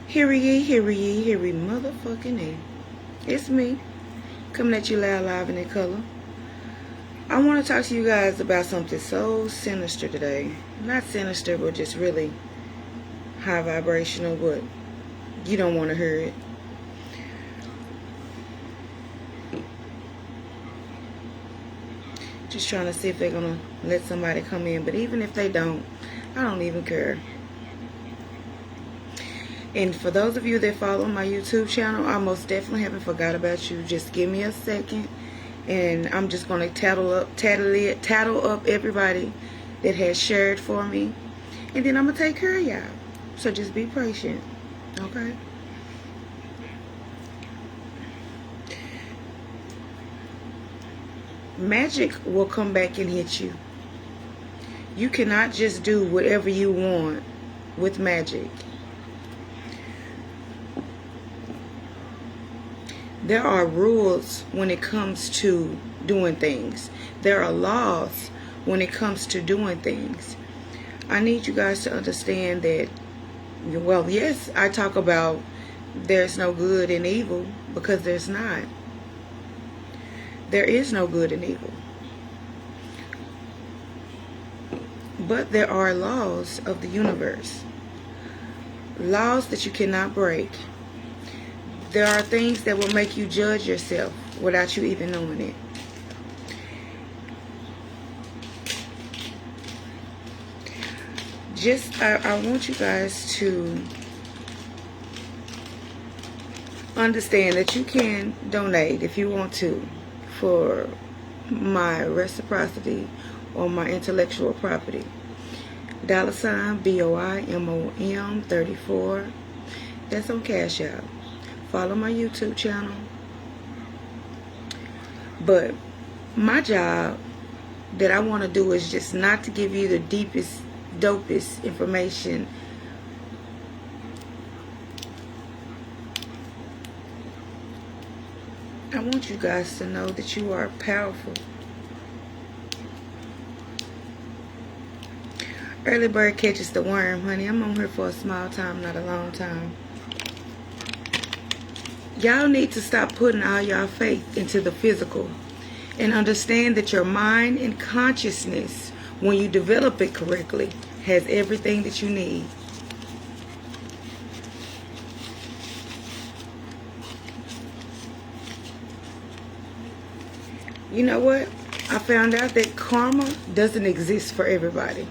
Hear ye, hear ye, hear ye, motherfucking ye. It's me, coming at you loud, live, and in color. I want to talk to you guys about something so sinister today. Not sinister, but just really high vibrational, but you don't want to hear it. Just trying to see if they're going to let somebody come in. But even if they don't, I don't even care. And for those of you that follow my YouTube channel, I most definitely haven't forgot about you. Just give me a second, and I'm just going to tattle up everybody that has shared for me. And then I'm going to take care of y'all. So just be patient, okay? Magic will come back and hit you. You cannot just do whatever you want with magic. There are rules when it comes to doing things. There are laws when it comes to doing things. I need you guys to understand that, well, yes, I talk about there's no good and evil, because there's not. There is no good and evil. But there are laws of the universe. Laws that you cannot break. There are things that will make you judge yourself without you even knowing it. I want you guys to understand that you can donate if you want to for my reciprocity or my intellectual property. $ BOIMOM 34. That's on Cash App. Follow my YouTube channel. But my job that I want to do is just not to give you the deepest, dopest information. I want you guys to know that you are powerful. Early bird catches the worm, honey. I'm on here for a small time, not a long time. Y'all need to stop putting all y'all faith into the physical and understand that your mind and consciousness, when you develop it correctly, has everything that you need. You know what? I found out that karma doesn't exist for everybody.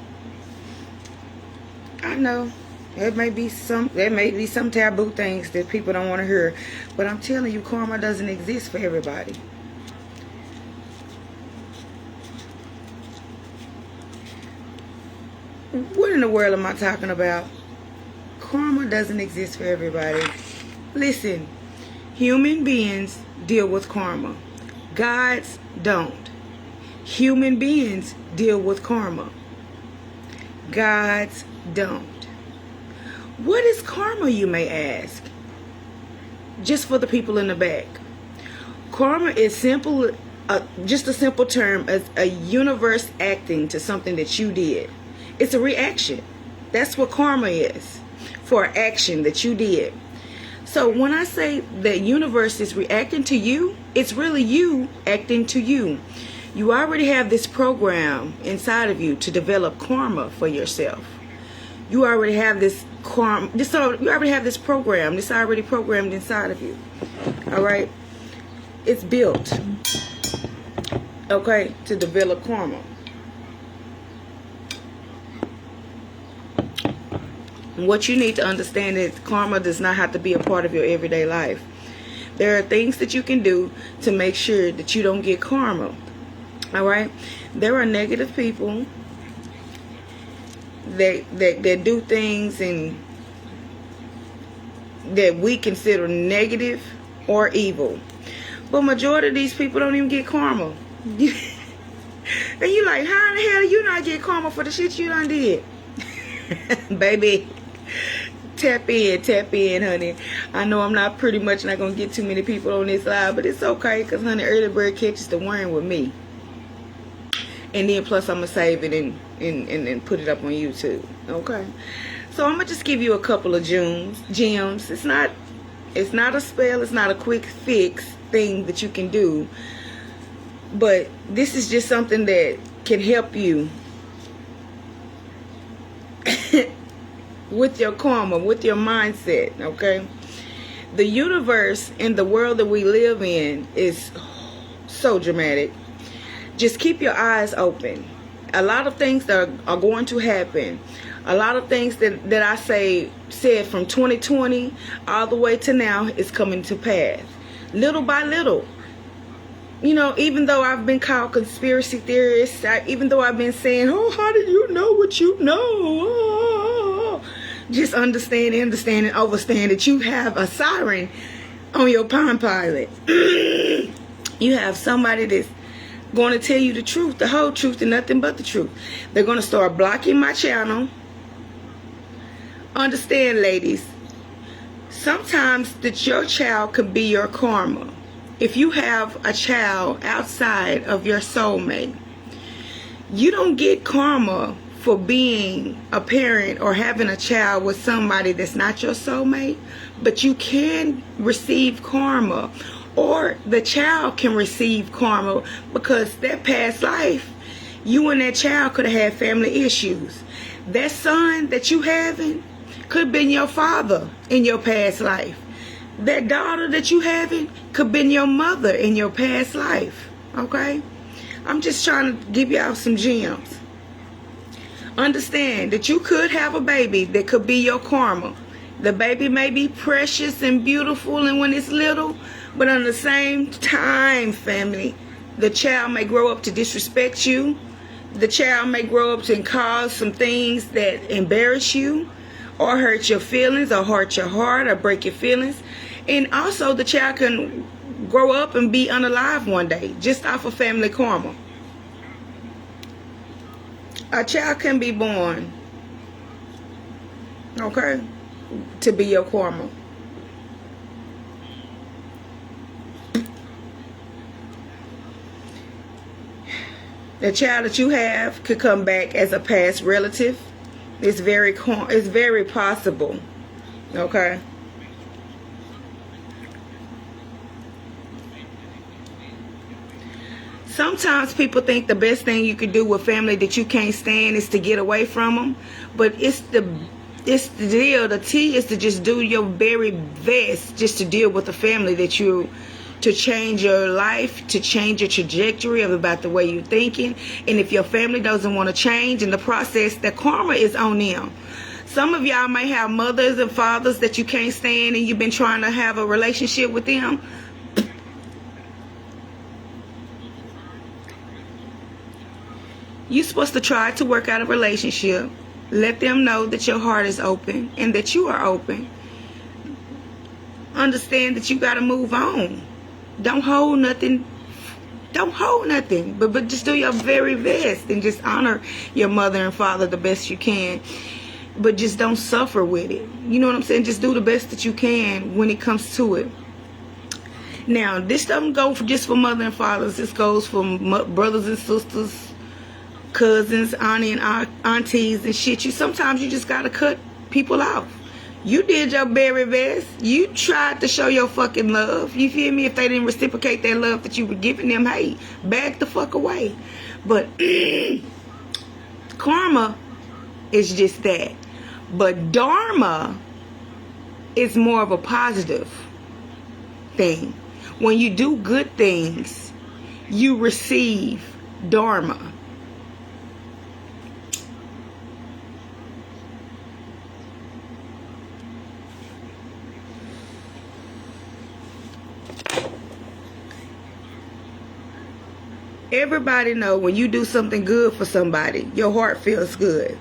I know. There may be some taboo things that people don't want to hear. But I'm telling you, karma doesn't exist for everybody. What in the world am I talking about? Karma doesn't exist for everybody. Listen, human beings deal with karma. Gods don't. Human beings deal with karma. Gods don't. What is karma, you may ask? Just for the people in the back. Karma is simple, just a simple term as a universe acting to something that you did. It's a reaction. That's what karma is, for action that you did. So when I say the universe is reacting to you, it's really you acting to you. You already have this program inside of you to develop karma for yourself. You already have this karma. You already have this program. This already programmed inside of you. All right? It's built, okay, to develop karma. What you need to understand is karma does not have to be a part of your everyday life. There are things that you can do to make sure that you don't get karma. All right? There are negative people that do things and that we consider negative or evil. But majority of these people don't even get karma. And you like, how in the hell do you not get karma for the shit you done did? Baby, tap in, honey. I know I'm not pretty much not going to get too many people on this live, but it's okay, because, honey, early bird catches the worm with me. And then plus I'm going to save it and put it up on YouTube. Okay? So I'm gonna just give you a couple of gems. It's not a spell. It's not a quick fix thing that you can do. But this is just something that can help you with your karma, with your mindset, okay? The universe and the world that we live in is so dramatic. Just keep your eyes open. A lot of things that are going to happen. A lot of things that I said from 2020 all the way to now is coming to pass. Little by little. You know, even though I've been called conspiracy theorist, even though I've been saying, oh, how do you know what you know? Oh, just understand and understand that you have a siren on your Palm Pilot. You have somebody that's going to tell you the truth, the whole truth, and nothing but the truth. They're going to start blocking my channel. Understand, ladies, sometimes that your child could be your karma. If you have a child outside of your soulmate, you don't get karma for being a parent or having a child with somebody that's not your soulmate, but you can receive karma, or the child can receive karma because that past life, you and that child could have had family issues. That son that you having could have been your father in your past life. That daughter that you having could have been your mother in your past life. Okay? I'm just trying to give y'all some gems. Understand that you could have a baby that could be your karma. The baby may be precious and beautiful and when it's little, but at the same time, family, the child may grow up to disrespect you. The child may grow up to cause some things that embarrass you or hurt your feelings or hurt your heart or break your feelings. And also the child can grow up and be unalive one day just off of family karma. A child can be born, okay, to be your karma. The child that you have could come back as a past relative. It's very possible, okay? Sometimes people think the best thing you could do with family that you can't stand is to get away from them. But it's the deal. The T is to just do your very best just to deal with the family that to change your life, to change your trajectory of about the way you're thinking. And if your family doesn't want to change in the process, the karma is on them. Some of y'all may have mothers and fathers that you can't stand and you've been trying to have a relationship with them. You're supposed to try to work out a relationship. Let them know that your heart is open and that you are open. Understand that you got to move on. Don't hold nothing. Don't hold nothing. But just do your very best and just honor your mother and father the best you can. But just don't suffer with it. You know what I'm saying? Just do the best that you can when it comes to it. Now, this doesn't go just for mother and fathers. This goes for brothers and sisters, cousins, auntie and aunties and shit. Sometimes you just gotta cut people off. You did your very best. You tried to show your fucking love. You feel me? If they didn't reciprocate that love that you were giving them, hey, back the fuck away. But karma is just that. But dharma is more of a positive thing. When you do good things, you receive dharma. Everybody know when you do something good for somebody, your heart feels good.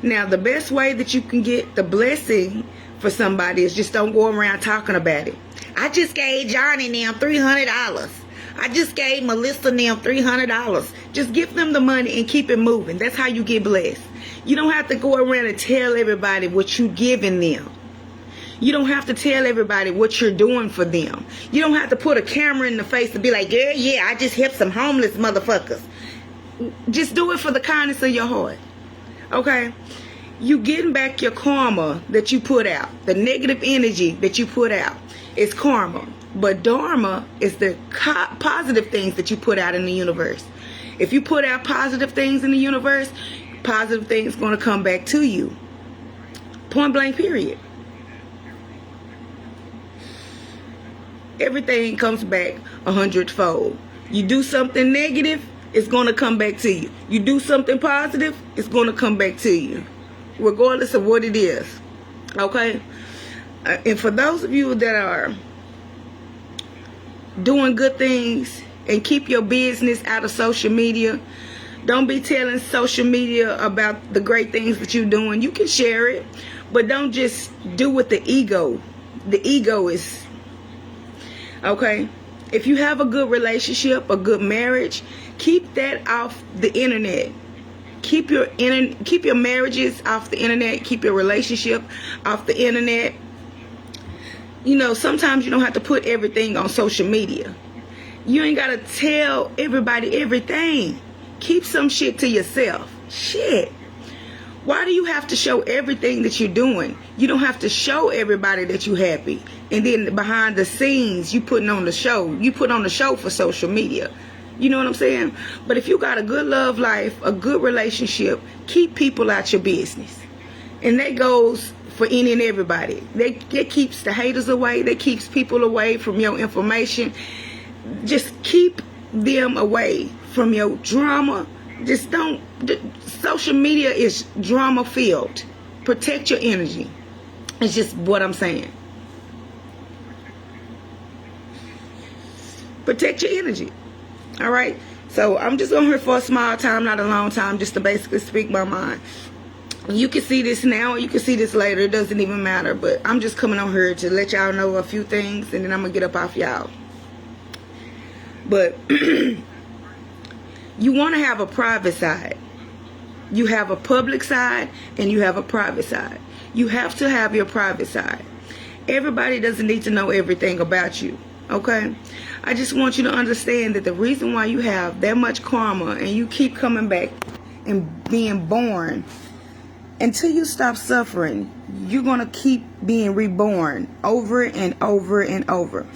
Now, the best way that you can get the blessing for somebody is just don't go around talking about it. I just gave Johnny and them $300. I just gave Melissa and them $300. Just give them the money and keep it moving. That's how you get blessed. You don't have to go around and tell everybody what you're giving them. You don't have to tell everybody what you're doing for them. You don't have to put a camera in the face to be like, yeah, I just helped some homeless motherfuckers. Just do it for the kindness of your heart. Okay? You getting back your karma that you put out. The negative energy that you put out is karma. But dharma is the positive things that you put out in the universe. If you put out positive things in the universe, positive things going to come back to you. Point blank, period. Everything comes back 100-fold. You do something negative, it's going to come back to you. You do something positive, it's going to come back to you, regardless of what it is. Okay? And for those of you that are doing good things and keep your business out of social media, don't be telling social media about the great things that you're doing. You can share it, but don't just do with the ego. The ego is... Okay, if you have a good relationship, a good marriage, keep that off the internet. Keep your marriages off the internet. Keep your relationship off the internet. You know, sometimes you don't have to put everything on social media. You ain't got to tell everybody everything. Keep some shit to yourself. Shit. Why do you have to show everything that you're doing? You don't have to show everybody that you're happy. And then behind the scenes, you putting on the show. You put on the show for social media. You know what I'm saying? But if you got a good love life, a good relationship, keep people out your business. And that goes for any and everybody. That keeps the haters away. That keeps people away from your information. Just keep them away from your drama. Just don't... Social media is drama filled. Protect your energy. It's just what I'm saying. Protect your energy. Alright? So I'm just on here for a small time, not a long time, just to basically speak my mind. You can see this now, or you can see this later. It doesn't even matter. But I'm just coming on here to let y'all know a few things, and then I'm going to get up off y'all. But you want to have a private side. You have a public side and you have a private side. You have to have your private side. Everybody doesn't need to know everything about you. Okay? I just want you to understand that the reason why you have that much karma and you keep coming back and being born, until you stop suffering, you're going to keep being reborn over and over and over.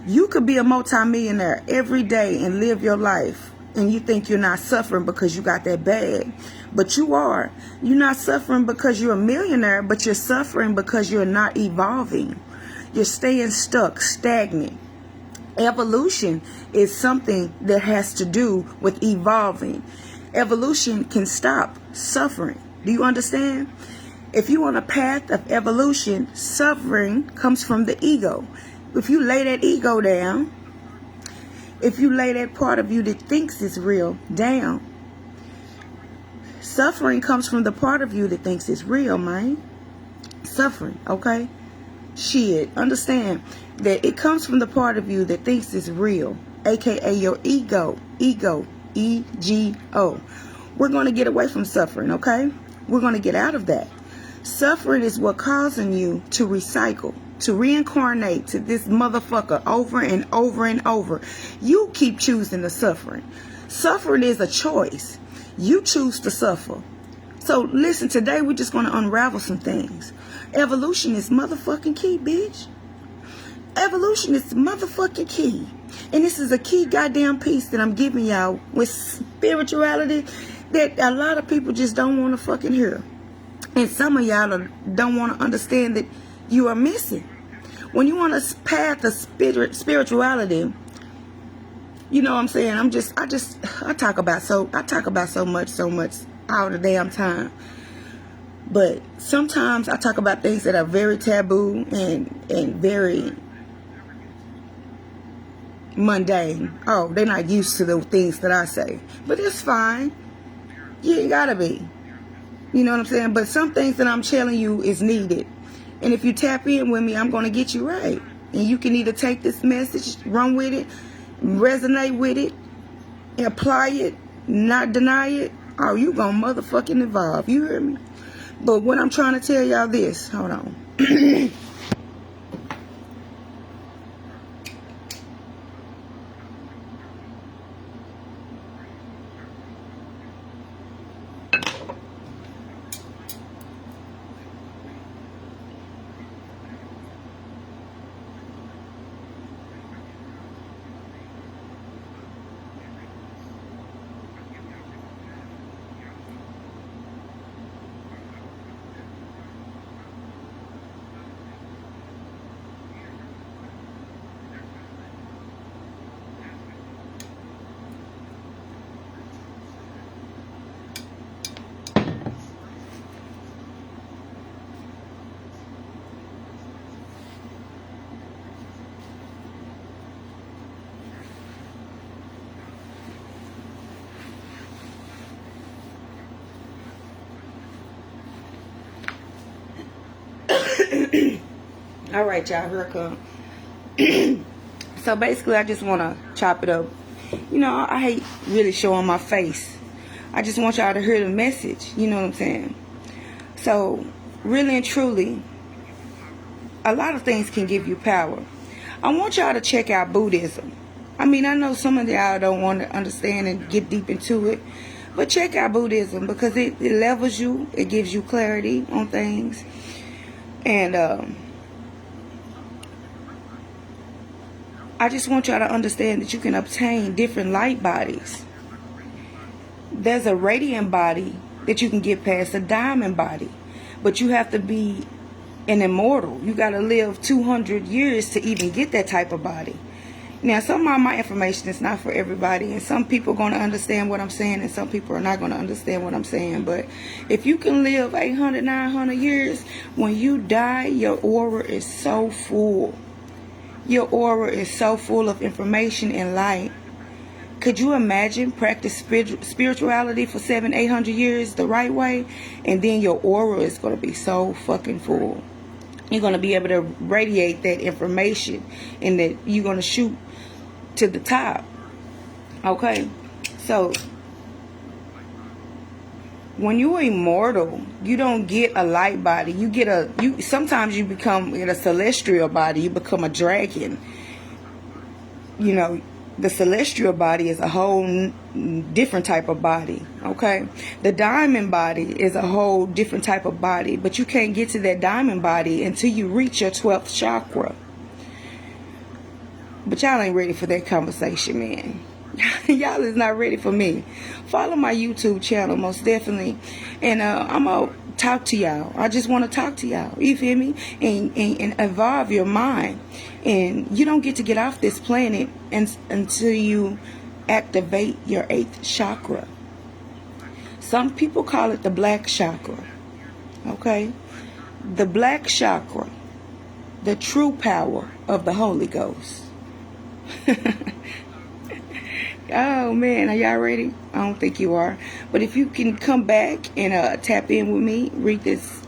You could be a multimillionaire every day and live your life, and you think you're not suffering because you got that bag. But you are. You're not suffering because you're a millionaire, but you're suffering because you're not evolving. You're staying stuck, stagnant. Evolution is something that has to do with evolving. Evolution can stop suffering. Do you understand? If you're on a path of evolution, suffering comes from the ego. If you lay that ego down, if you lay that part of you that thinks it's real down, suffering comes from the part of you that thinks it's real, man. Suffering, okay? Shit, understand that it comes from the part of you that thinks it's real, aka your ego. Ego, E-G-O. We're going to get away from suffering, okay? We're going to get out of that. Suffering is what causing you to recycle, to reincarnate to this motherfucker over and over and over. You keep choosing the suffering. Suffering is a choice. You choose to suffer. So listen, today we're just going to unravel some things. Evolution is motherfucking key, bitch. Evolution is motherfucking key. And this is a key goddamn piece that I'm giving y'all with spirituality that a lot of people just don't want to fucking hear. And some of y'all don't want to understand that you are missing. When you want a path of spirituality, you know what I'm saying? I talk about so much all the damn time. But sometimes I talk about things that are very taboo and very mundane. Oh, they're not used to the things that I say. But it's fine. You ain't gotta be. You know what I'm saying? But some things that I'm telling you is needed. And if you tap in with me, I'm going to get you right. And you can either take this message, run with it, resonate with it, apply it, not deny it, or you going to motherfucking evolve. You hear me? But what I'm trying to tell y'all this. Hold on. All right, y'all, here I come. So basically, I just want to chop it up. You know, I hate really showing my face. I just want y'all to hear the message. You know what I'm saying? So, really and truly, a lot of things can give you power. I want y'all to check out Buddhism. I mean, I know some of y'all don't want to understand and get deep into it, but check out Buddhism because it levels you. It gives you clarity on things. And I just want y'all to understand that you can obtain different light bodies. There's a radiant body that you can get past, a diamond body. But you have to be an immortal. You got to live 200 years to even get that type of body. Now, some of my information is not for everybody. And some people are going to understand what I'm saying. And some people are not going to understand what I'm saying. But if you can live 800, 900 years, when you die, your aura is so full. Your aura is so full of information and light. Could you imagine practice spirituality for 700, 800 years the right way? And then your aura is going to be so fucking full. You're going to be able to radiate that information and that you're going to shoot to the top. Okay? So, when you're immortal, you don't get a light body. You get sometimes you become in a celestial body. You become a dragon. You know, the celestial body is a whole different type of body. Okay? The diamond body is a whole different type of body. But you can't get to that diamond body until you reach your 12th chakra. But y'all ain't ready for that conversation, man. Y'all is not ready for me. Follow my YouTube channel, most definitely. And I'm going to talk to y'all. I just want to talk to y'all. You feel me? And evolve your mind. And you don't get off this planet until you activate your 8th chakra. Some people call it the black chakra. Okay? The black chakra. The true power of the Holy Ghost. Oh man, are y'all ready? I don't think you are. But if you can come back and tap in with me, read this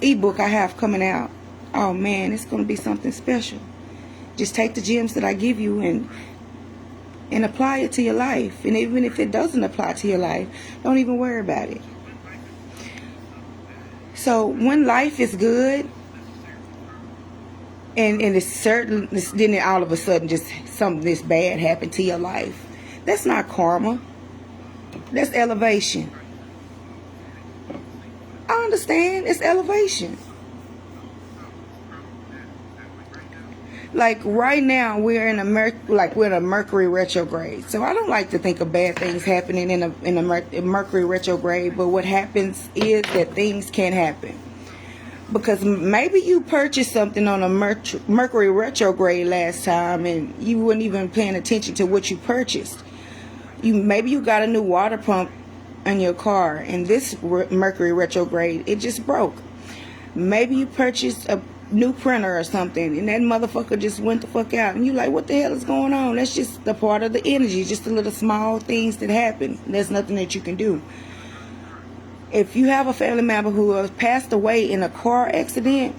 ebook I have coming out. Oh man, it's gonna be something special. Just take the gems that I give you and apply it to your life. And even if it doesn't apply to your life, don't even worry about it. So when life is good, and it's certain, then all of a sudden just something this bad happened to your life. That's not karma. That's elevation. I understand. It's elevation. Like right now, we're in a Mercury retrograde. So I don't like to think of bad things happening in a Mercury retrograde. But what happens is that things can happen. Because maybe you purchased something on a Mercury retrograde last time and you weren't even paying attention to what you purchased. Maybe you got a new water pump in your car and this Mercury retrograde, it just broke. Maybe you purchased a new printer or something and that motherfucker just went the fuck out. And you're like, what the hell is going on? That's just the part of the energy, just the little small things that happen. There's nothing that you can do. If you have a family member who has passed away in a car accident,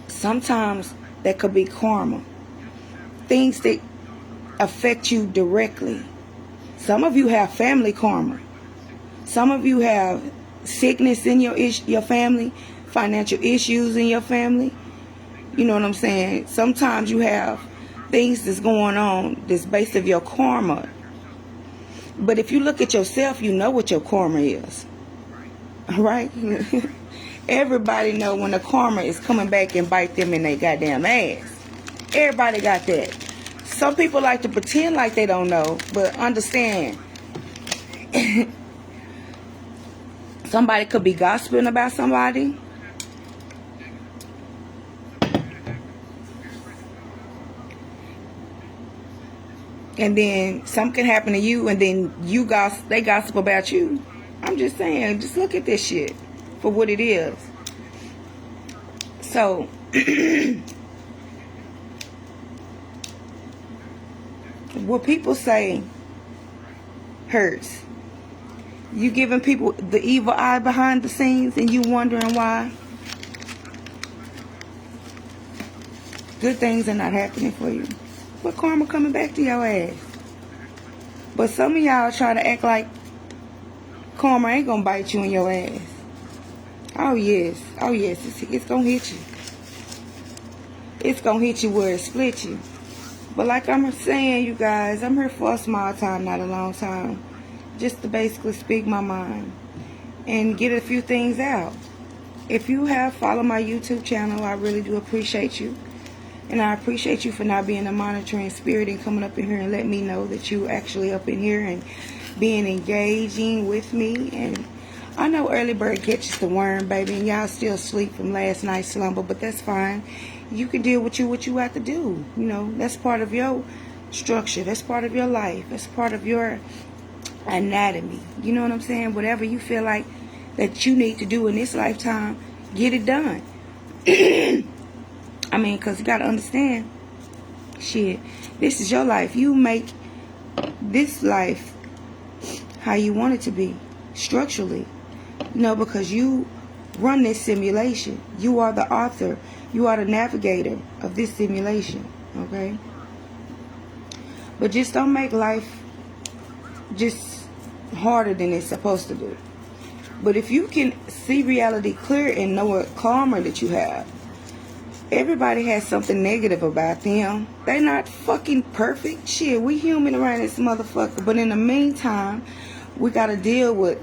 sometimes that could be karma. Things that affect you directly. Some of you have family karma. Some of you have sickness in your family, financial issues in your family. You know what I'm saying? Sometimes you have things that's going on that's based of your karma. But if you look at yourself, you know what your karma is. Right? Everybody know when the karma is coming back and bite them in their goddamn ass. Everybody got that. Some people like to pretend like they don't know, but understand. Somebody could be gossiping about somebody. And then something can happen to you, and then they gossip about you. I'm just saying, just look at this shit for what it is. So, what people say hurts. You giving people the evil eye behind the scenes and you wondering why. good things are not happening for you. But karma coming back to your ass. But some of y'all try to act like karma ain't gonna bite you in your ass. Oh yes, it's gonna hit you. It's gonna hit you where it split you. But like I'm saying, you guys, I'm here for a small time, not a long time. Just to basically speak my mind and get a few things out. If you have followed my YouTube channel, I really do appreciate you. And I appreciate you for not being a monitoring spirit and coming up in here and letting me know that you actually up in here and being engaging with me. And I know early bird catches the worm, baby, and y'all still asleep from last night's slumber, but that's fine. You can deal with what you have to do. You know, that's part of your structure. That's part of your life. That's part of your anatomy. You know what I'm saying? Whatever you feel like that you need to do in this lifetime, get it done. I mean, because you got to understand, shit, this is your life. You make this life how you want it to be, structurally. You know, because you run this simulation. You are the author. You are the navigator of this simulation, okay? But just don't make life just harder than it's supposed to do. But if you can see reality clear and know what karma that you have, everybody has something negative about them. They're not fucking perfect. Shit, we human around this motherfucker. But in the meantime, we got to deal with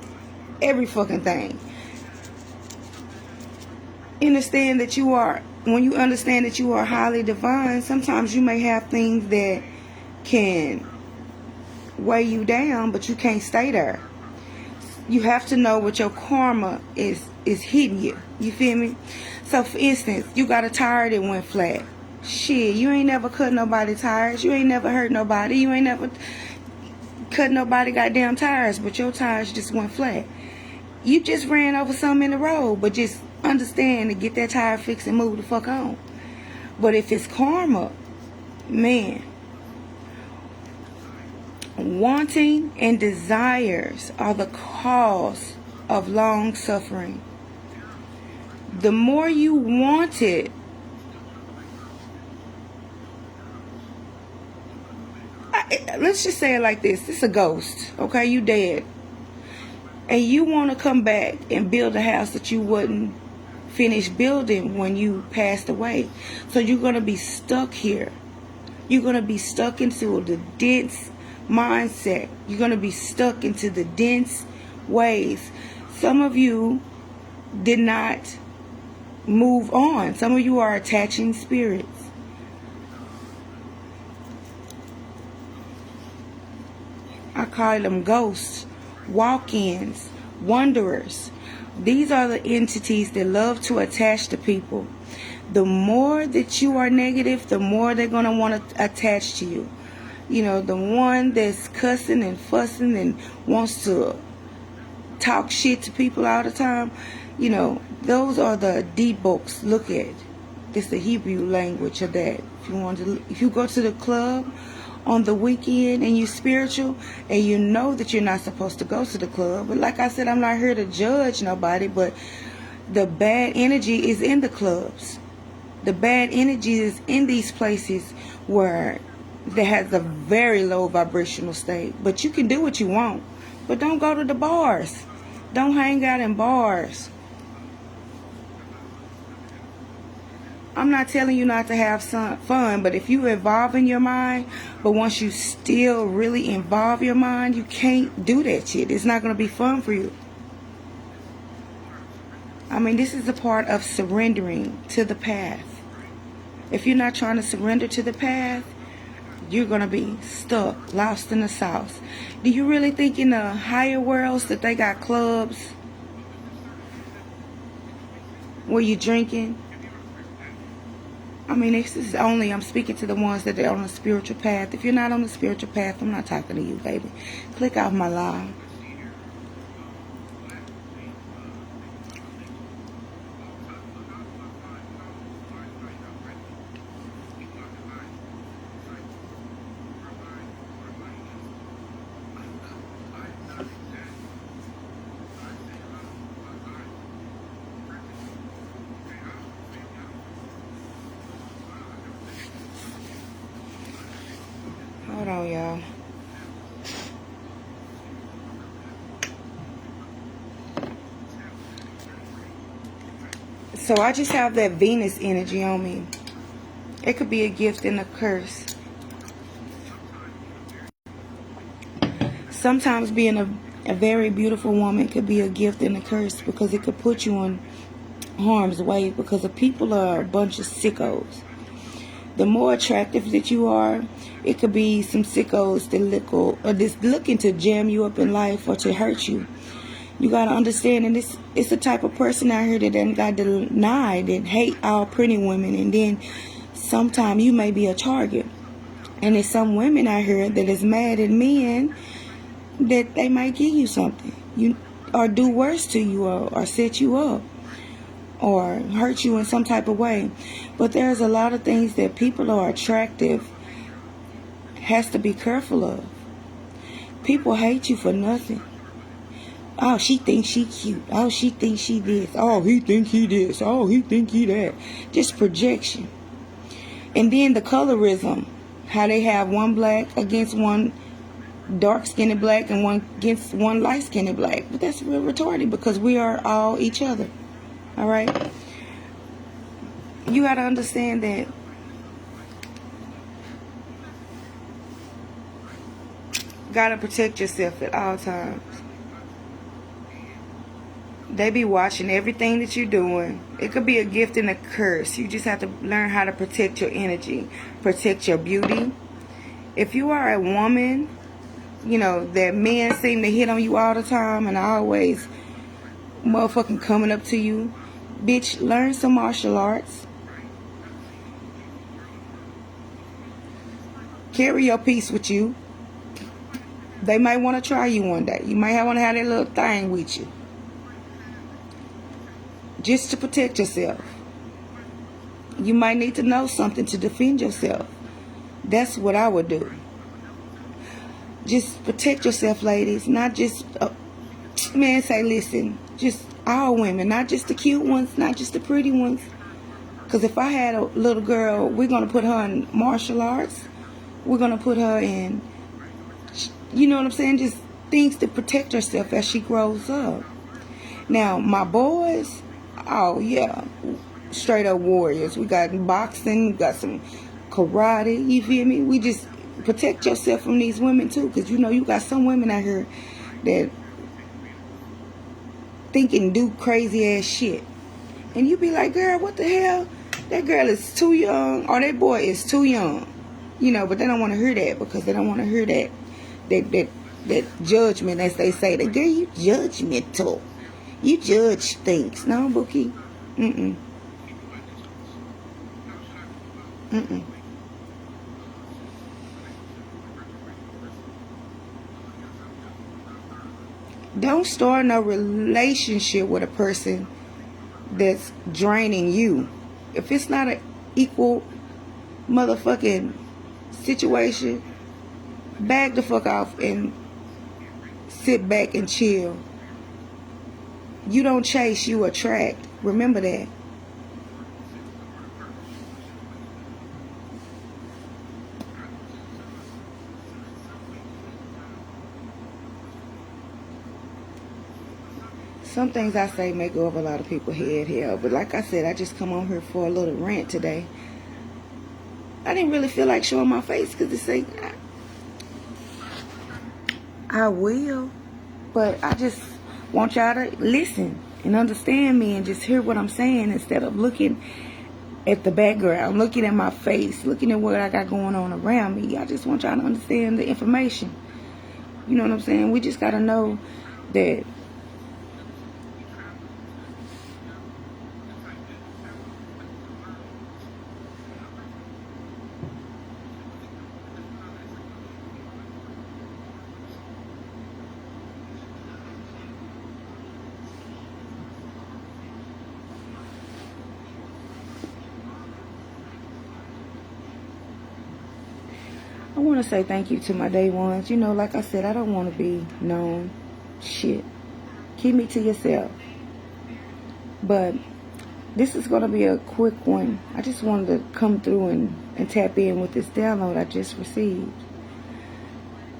every fucking thing. Understand that you are, when you understand that you are highly divine, sometimes you may have things that can weigh you down, but you can't stay there. You have to know what your karma is hitting you. You feel me? So for instance, you got a tire that went flat. Shit, you ain't never cut nobody tires. You ain't never hurt nobody. You ain't never cut nobody goddamn tires, but your tires just went flat. You just ran over something in the road, but just understand to get that tire fixed and move the fuck on. But if it's karma, man, wanting and desires are the cause of long suffering. The more you want it, let's just say it like this. It's a ghost, okay? You dead. And you want to come back and build a house that you wouldn't finish building when you passed away. So you're going to be stuck here. You're going to be stuck into the dense mindset. You're going to be stuck into the dense ways. Some of you did not move on. Some of you are attaching spirits. I call them ghosts, walk-ins, wanderers. These are the entities that love to attach to people. The more that you are negative, the more they're going to want to attach to you. You know, the one that's cussing and fussing and wants to talk shit to people all the time, you know, those are the deep books. Look at it. It's the Hebrew language of that. If you go to the club on the weekend and you spiritual and you know that you're not supposed to go to the club, but like I said, I'm not here to judge nobody, but the bad energy is in the clubs. The bad energy is in these places where that has a very low vibrational state. But you can do what you want, but don't go to the bars. Don't hang out in bars. I'm not telling you not to have some fun, but if you involve in your mind, but once you still really involve your mind, you can't do that shit. It's not going to be fun for you. I mean, this is a part of surrendering to the path. If you're not trying to surrender to the path, you're going to be stuck, lost in the sauce. Do you really think in the higher worlds that they got clubs where you're drinking? I mean, this is only, I'm speaking to the ones that are on the spiritual path. If you're not on the spiritual path, I'm not talking to you, baby. Click off my live. So I just have that Venus energy on me. It could be a gift and a curse. Sometimes being a very beautiful woman could be a gift and a curse, because it could put you in harm's way, because the people are a bunch of sickos. The more attractive that you are, it could be some sickos that just looking to jam you up in life or to hurt you. You gotta understand, and it's the type of person out here that then got denied and hate all pretty women, and then sometimes you may be a target. And there's some women out here that is mad at men that they might give you something, or do worse to you, or set you up, or hurt you in some type of way. But there's a lot of things that people are attractive has to be careful of. People hate you for nothing. Oh, she thinks she cute. Oh, she thinks she this. Oh, he think he this. Oh, he think he that. Just projection. And then the colorism. How they have one black against one dark-skinned black and one against one light-skinned black. But that's real retarded, because we are all each other. All right? You got to understand that got to protect yourself at all times. They be watching everything that you're doing. It could be a gift and a curse. You just have to learn how to protect your energy, protect your beauty. If you are a woman, that men seem to hit on you all the time and always motherfucking coming up to you. Bitch, learn some martial arts. Carry your piece with you. They might want to try you one day. You might want to have that little thing with you. Just to protect yourself. You might need to know something to defend yourself. That's what I would do. Just protect yourself, ladies. Not just, man, say, listen, just all women. Not just the cute ones, not just the pretty ones. Because if I had a little girl, we're going to put her in martial arts. We're going to put her in, you know what I'm saying, just things to protect herself as she grows up. Now, my boys, oh, yeah, straight up warriors. We got boxing, we got some karate, you feel me? We just protect yourself from these women, too, because, you got some women out here that think and do crazy-ass shit. And you be like, girl, what the hell? That girl is too young, or that boy is too young. But they don't want to hear that, because they don't want to hear that judgment, as they say. That girl, you judgmental. You judge things. No, Bookie. Mm-mm. Mm-mm. Don't start no relationship with a person that's draining you. If it's not an equal motherfucking situation, back the fuck off and sit back and chill. You don't chase, you attract. Remember that. Some things I say may go over a lot of people's head here, but like I said, I just come on here for a little rant today. I didn't really feel like showing my face, because it's like, I will, but I just want y'all to listen and understand me and just hear what I'm saying, instead of looking at the background, looking at my face, looking at what I got going on around me. I just want y'all to understand the information. You know what I'm saying? We just got to know that I want to say thank you to my day ones. Like I said, I don't want to be known. Shit. Keep me to yourself. But this is going to be a quick one. I just wanted to come through and tap in with this download I just received.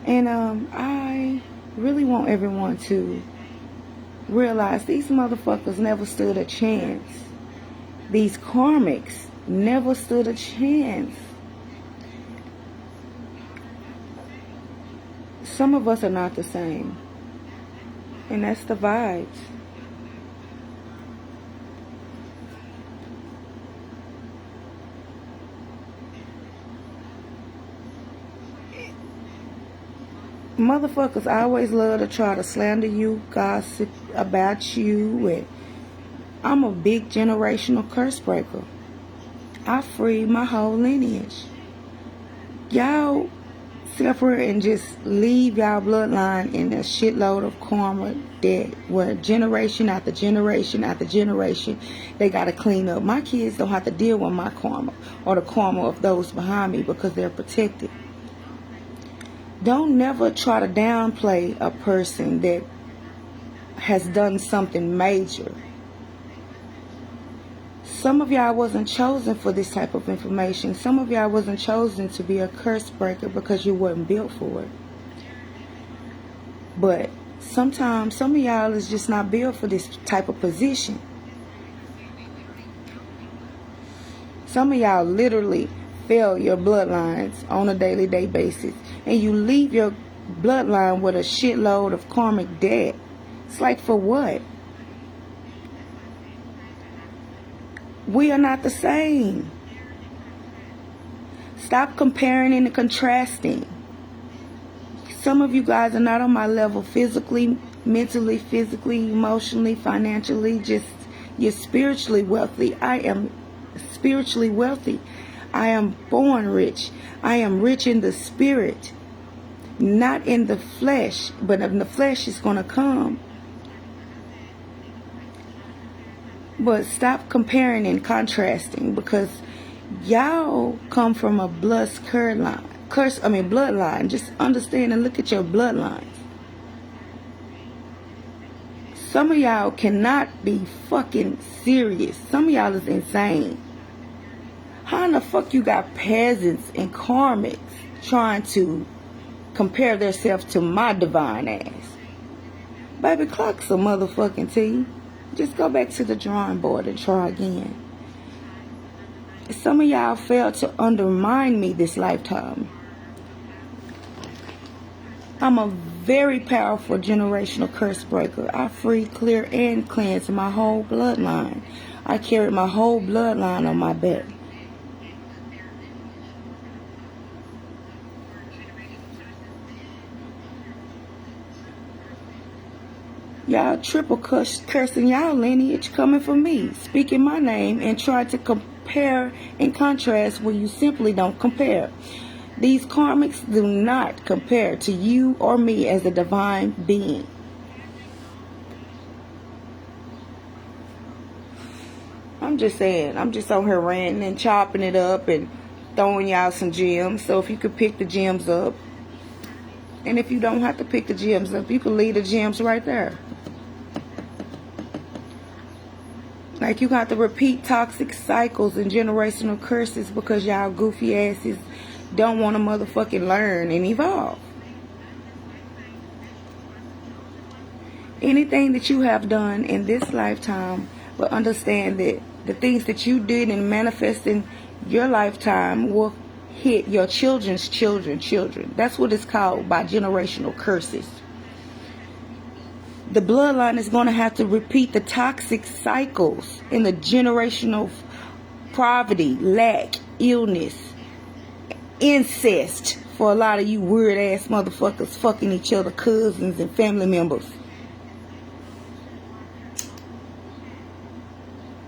And I really want everyone to realize these motherfuckers never stood a chance These karmics never stood a chance. Some of us are not the same. And that's the vibes. Motherfuckers always love to try to slander you, gossip about you, and I'm a big generational curse breaker. I freed my whole lineage. Y'all separate and just leave y'all bloodline in a shitload of karma that where generation after generation after generation they gotta clean up. My kids don't have to deal with my karma or the karma of those behind me because they're protected. Don't never try to downplay a person that has done something major. Some of y'all wasn't chosen for this type of information. Some of y'all wasn't chosen to be a curse breaker because you wasn't built for it. But sometimes some of y'all is just not built for this type of position. Some of y'all literally fail your bloodlines on a daily day basis. And you leave your bloodline with a shitload of karmic debt. It's like, for what? We are not the same. Stop comparing and contrasting. Some of you guys are not on my level physically, mentally, physically, emotionally, financially. Just, you're spiritually wealthy. I am spiritually wealthy. I am born rich. I am rich in the spirit. Not in the flesh, but in the flesh is going to come. But stop comparing and contrasting, because y'all come from a bloodline. Just understand and look at your bloodlines. Some of y'all cannot be fucking serious. Some of y'all is insane. How in the fuck you got peasants and karmics trying to compare themselves to my divine ass? Baby, clock some motherfucking tea. Just go back to the drawing board and try again. Some of y'all failed to undermine me this lifetime. I'm a very powerful generational curse breaker. I free, clear, and cleanse my whole bloodline. I carry my whole bloodline on my back. Y'all triple cursing y'all lineage coming from me, speaking my name, and try to compare and contrast when you simply don't compare. These karmics do not compare to you or me as a divine being. I'm just saying, I'm just on here ranting and chopping it up and throwing y'all some gems. So if you could pick the gems up, and if you don't have to pick the gems up, you can leave the gems right there. Like, you got to repeat toxic cycles and generational curses because y'all goofy asses don't want to motherfucking learn and evolve. Anything that you have done in this lifetime, but understand that the things that you did and manifest in your lifetime will hit your children's children. That's what it's called by generational curses. The bloodline is going to have to repeat the toxic cycles in the generational poverty, lack, illness, incest for a lot of you weird ass motherfuckers fucking each other, cousins and family members.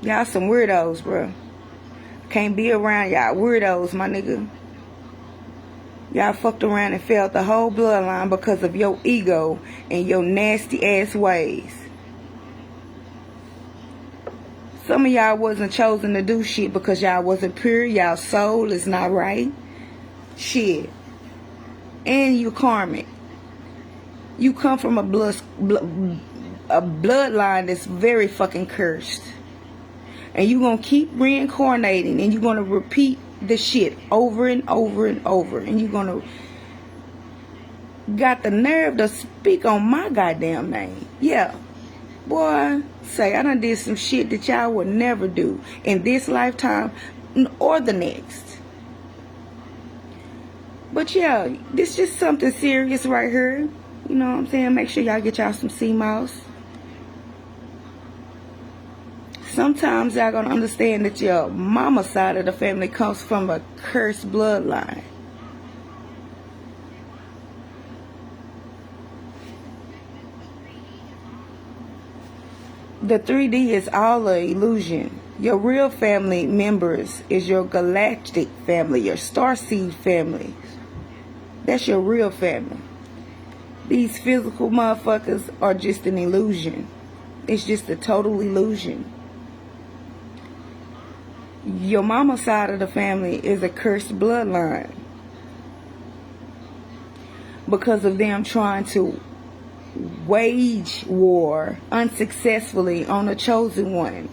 Y'all some weirdos, bro. Can't be around y'all weirdos, my nigga. Y'all fucked around and failed the whole bloodline because of your ego and your nasty ass ways. Some of y'all wasn't chosen to do shit because y'all wasn't pure. Y'all soul is not right. Shit. And you karmic. You come from a bloodline that's very fucking cursed. And you're going to keep reincarnating, and you're going to repeat the shit over and over and over. And you're going to got the nerve to speak on my goddamn name. Yeah. Boy, say I done did some shit that y'all would never do in this lifetime or the next. But yeah, this just something serious right here. You know what I'm saying? Make sure y'all get y'all some sea moss. Sometimes y'all gonna understand that your mama side of the family comes from a cursed bloodline. The 3D is all an illusion. Your real family members is your galactic family, your starseed family. That's your real family. These physical motherfuckers are just an illusion. It's just a total illusion. Your mama side of the family is a cursed bloodline because of them trying to wage war unsuccessfully on a chosen one.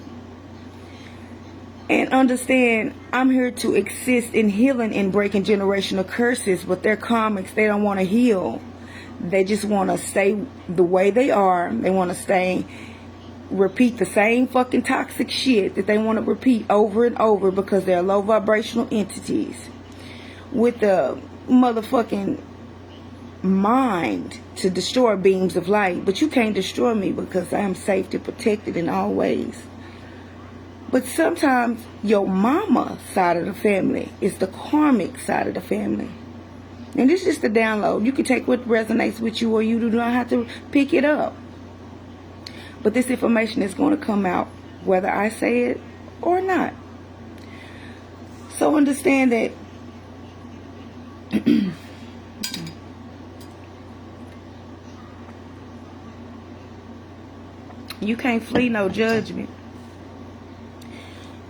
And understand, I'm here to assist in healing and breaking generational curses, but they're karmics. They don't want to heal. They just want to stay the way they are. They want to repeat the same fucking toxic shit that they want to repeat over and over because they're low vibrational entities with the motherfucking mind to destroy beams of light. But you can't destroy me because I am safe and protected in all ways. But sometimes your mama side of the family is the karmic side of the family. And this is just a download. You can take what resonates with you, or you do not have to pick it up. But this information is going to come out whether I say it or not. So understand that you can't flee no judgment.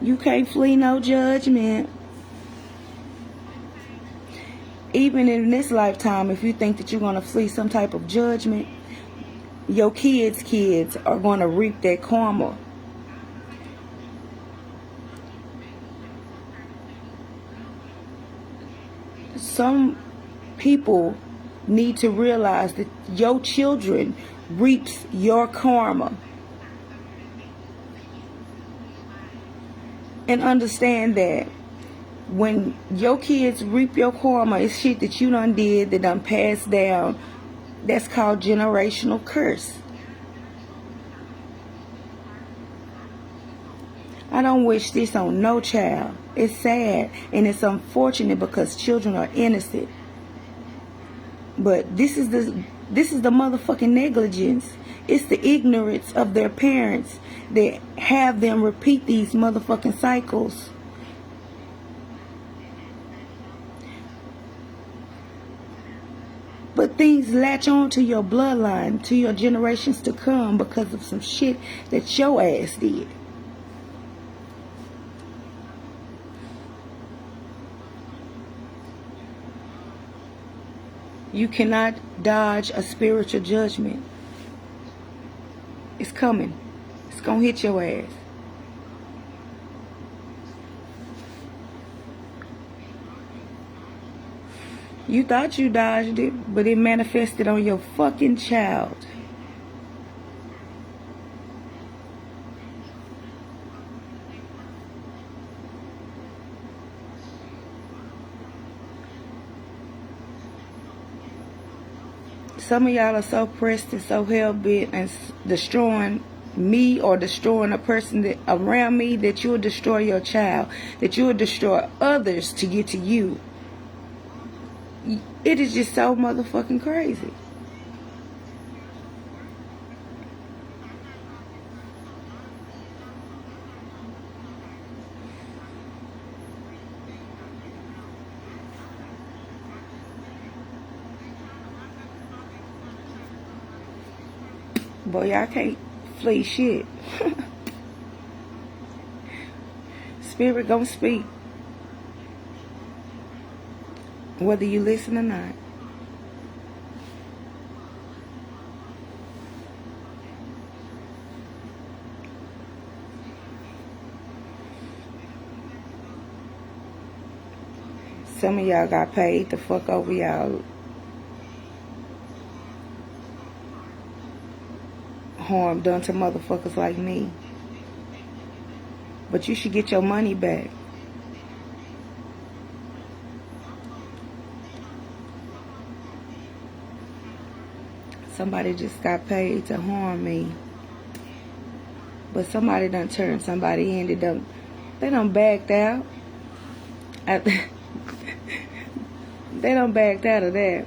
You can't flee no judgment. Even in this lifetime, if you think that you're going to flee some type of judgment, your kids are going to reap that karma. Some people need to realize that your children reaps your karma. And understand that when your kids reap your karma, it's shit that you done did, that done passed down. That's called generational curse. I don't wish this on no child. It's sad and it's unfortunate because children are innocent. But this is the motherfucking negligence. It's the ignorance of their parents that have them repeat these motherfucking cycles. But things latch on to your bloodline, to your generations to come because of some shit that your ass did. You cannot dodge a spiritual judgment. It's coming. It's gonna hit your ass. You thought you dodged it, but it manifested on your fucking child. Some of y'all are so pressed and so hell-bent and destroying me or destroying a person that around me that you'll destroy your child, that you'll destroy others to get to you. It is just so motherfucking crazy. Boy, y'all can't flee shit. Spirit gonna speak, whether you listen or not. Some of y'all got paid to fuck over y'all harm done to motherfuckers like me. But you should get your money back. Somebody just got paid to harm me. But somebody done turned somebody in. They done backed out. They done backed out of that.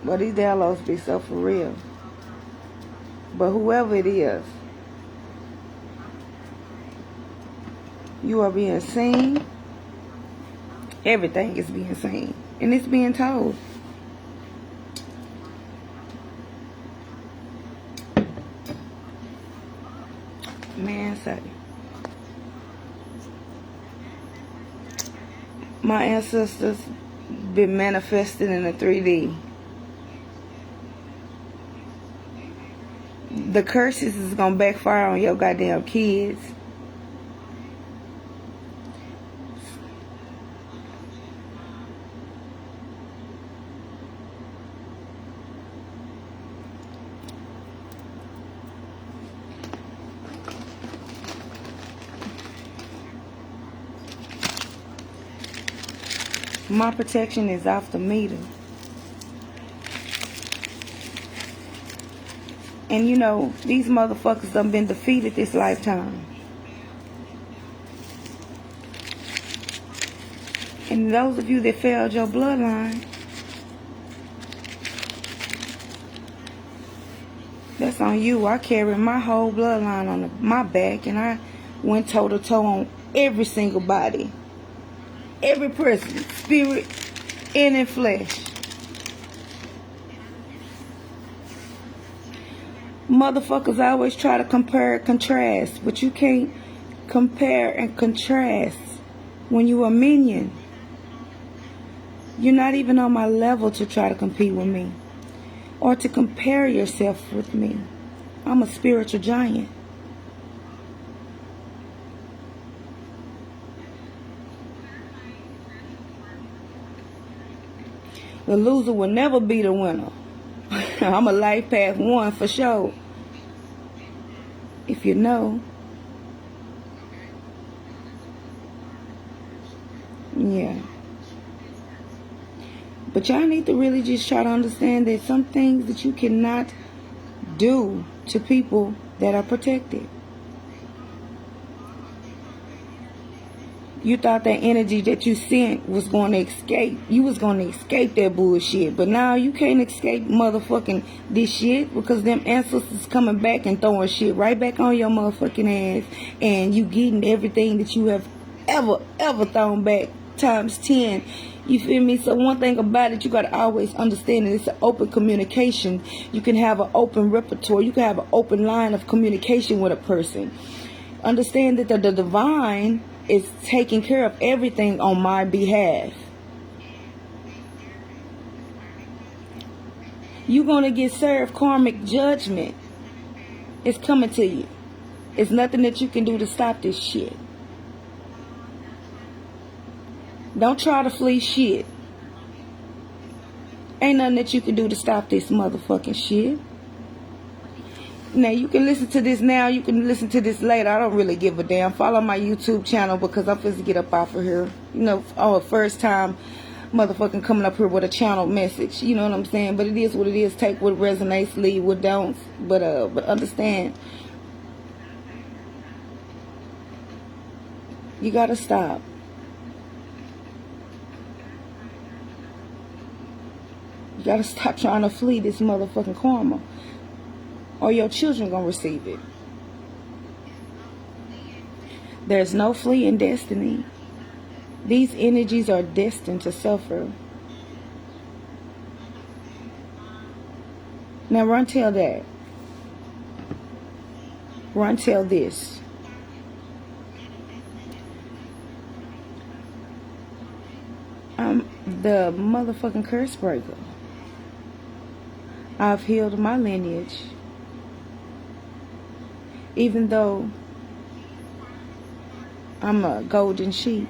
But these downloads be so for real. But whoever it is, you are being seen. Everything is being seen. And it's being told. Man, say. My ancestors been manifested in the 3D. The curses is gonna backfire on your goddamn kids. My protection is off the meter. And you know, these motherfuckers done been defeated this lifetime. And those of you that failed your bloodline, that's on you. I carry my whole bloodline on my back, and I went toe to toe on every single body. Every person, spirit, and in flesh. Motherfuckers always try to compare and contrast, but you can't compare and contrast when you a minion. You're not even on my level to try to compete with me or to compare yourself with me. I'm a spiritual giant. The loser will never be the winner. I'm a life path 1 for sure. If you know. Yeah. But y'all need to really just try to understand that some things that you cannot do to people that are protected. You thought that energy that you sent was going to escape. You was going to escape that bullshit. But now you can't escape motherfucking this shit because them ancestors coming back and throwing shit right back on your motherfucking ass. And you getting everything that you have ever thrown back times 10. You feel me? So one thing about it, you got to always understand that it's an open communication. You can have an open repertoire. You can have an open line of communication with a person. Understand that the divine is taking care of everything on my behalf. You're going to get served karmic judgment. It's coming to you. It's nothing that you can do to stop this shit. Don't try to flee shit. Ain't nothing that you can do to stop this motherfucking shit. Now, you can listen to this now. You can listen to this later. I don't really give a damn. Follow my YouTube channel because I'm supposed to get up off of here. You know, first time motherfucking coming up here with a channel message. You know what I'm saying? But it is what it is. Take what resonates, leave what don't. But understand. You gotta stop. You gotta stop trying to flee this motherfucking karma. Or your children gonna receive it. There's no fleeing destiny. These energies are destined to suffer. Now run tell that. Run tell this. I'm the motherfucking curse breaker. I've healed my lineage. Even though I'm a golden sheep.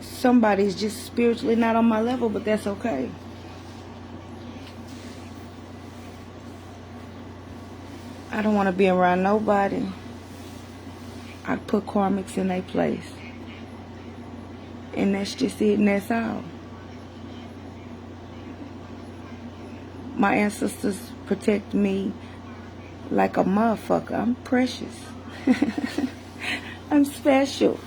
Somebody's just spiritually not on my level, but that's okay. I don't want to be around nobody. I put karmics in their place. And that's just it, and that's all. My ancestors protect me like a motherfucker. I'm precious. I'm special.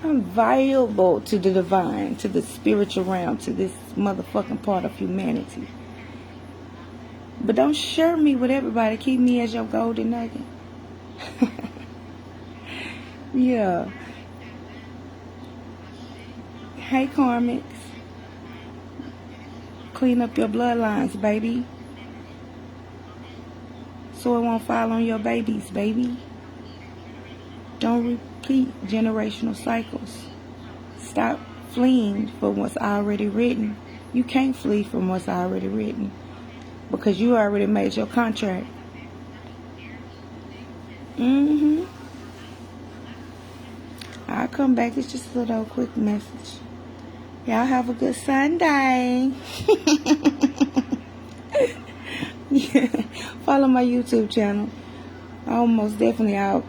I'm valuable to the divine, to the spiritual realm, to this motherfucking part of humanity. But don't share me with everybody. Keep me as your golden nugget. Yeah. Hey, karmics. Clean up your bloodlines, baby. So it won't fall on your babies, baby. Don't repeat generational cycles. Stop fleeing from what's already written. You can't flee from what's already written because you already made your contract. I'll come back. It's just a little quick message. Y'all have a good Sunday. Yeah. Follow my YouTube channel. Most definitely I'll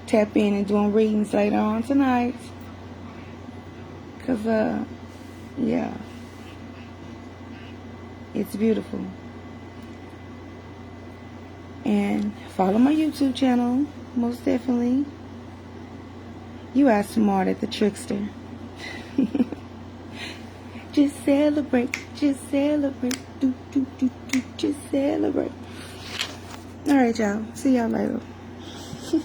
tap in and doing readings later on tonight. Cause yeah, it's beautiful. And follow my YouTube channel, most definitely. You are smart at the trickster. Just celebrate, just celebrate, do, just celebrate. All right, y'all. See y'all later.